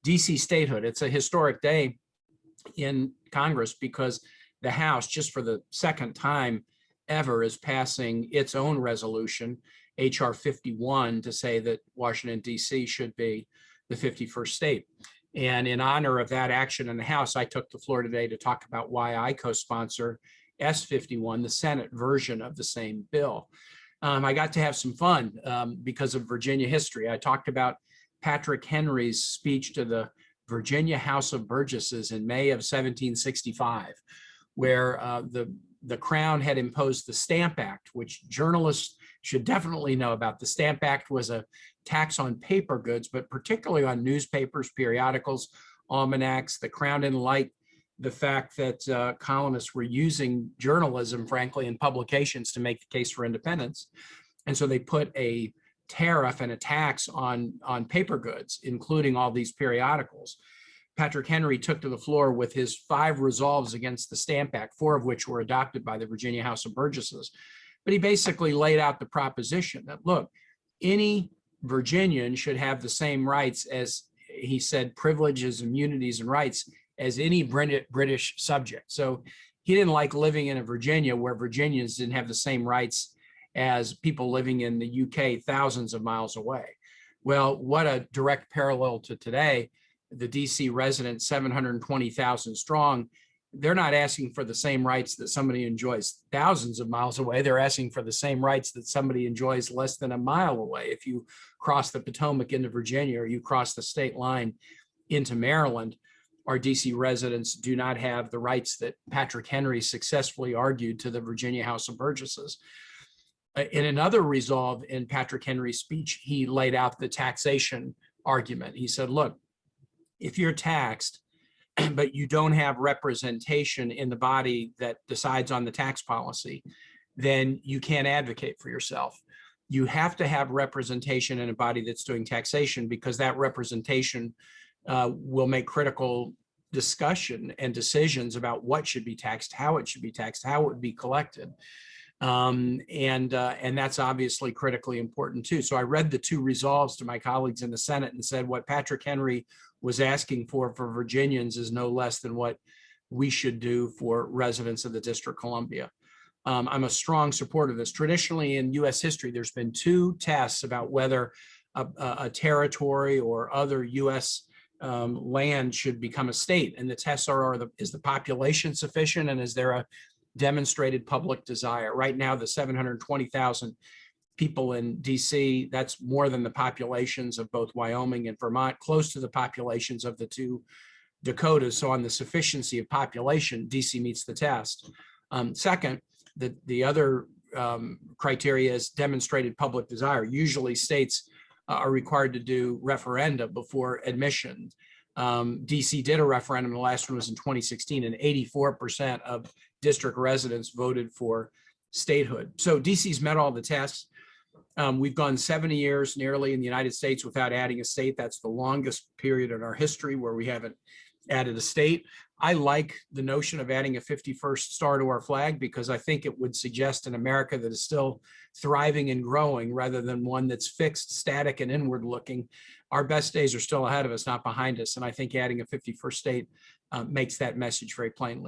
DC statehood. It's a historic day in Congress because the House, just for the second time ever, is passing its own resolution, H.R. 51, to say that Washington, D.C. should be the 51st state. And in honor of that action in the House, I took the floor today to talk about why I co-sponsor S51, the Senate version of the same bill. I got to have some fun because of Virginia history. I talked about Patrick Henry's speech to the Virginia House of Burgesses in May of 1765, where the Crown had imposed the Stamp Act, which journalists should definitely know about. The Stamp Act was a tax on paper goods, but particularly on newspapers, periodicals, almanacs. The Crown didn't like the fact that colonists were using journalism, frankly, in publications to make the case for independence. And so they put a tariff and a tax on paper goods, including all these periodicals. Patrick Henry took to the floor with his 5 resolves against the Stamp Act, 4 of which were adopted by the Virginia House of Burgesses. But he basically laid out the proposition that, look, any Virginian should have the same rights as, he said, privileges, immunities, and rights as any British subject. So he didn't like living in a Virginia where Virginians didn't have the same rights as people living in the UK thousands of miles away. Well, what a direct parallel to today. The DC residents, 720,000 strong, they're not asking for the same rights that somebody enjoys thousands of miles away. They're asking for the same rights that somebody enjoys less than a mile away. If you cross the Potomac into Virginia or you cross the state line into Maryland, our DC residents do not have the rights that Patrick Henry successfully argued to the Virginia House of Burgesses. In another resolve in Patrick Henry's speech, he laid out the taxation argument. He said, look, if you're taxed, but you don't have representation in the body that decides on the tax policy, then you can't advocate for yourself. You have to have representation in a body that's doing taxation, because that representation will make critical discussion and decisions about what should be taxed, how it should be taxed, how it would be collected. And that's obviously critically important too. So I read the 2 resolves to my colleagues in the Senate and said, what Patrick Henry was asking for Virginians is no less than what we should do for residents of the District of Columbia. I'm a strong supporter of this. Traditionally in US history, there's been 2 tests about whether a territory or other US land should become a state. And the tests are, is the population sufficient, and is there a demonstrated public desire? Right now, the 720,000 people in DC, that's more than the populations of both Wyoming and Vermont, close to the populations of the 2 Dakotas. So on the sufficiency of population, DC meets the test. Second, the other criteria is demonstrated public desire. Usually states are required to do referenda before admission. DC did a referendum, the last one was in 2016, and 84% of district residents voted for statehood. So DC's met all the tests. We've gone 70 years nearly in the United States without adding a state. That's the longest period in our history where we haven't added a state. I like the notion of adding a 51st star to our flag, because I think it would suggest an America that is still thriving and growing rather than one that's fixed, static, and inward looking. Our best days are still ahead of us, not behind us. And I think adding a 51st state makes that message very plainly.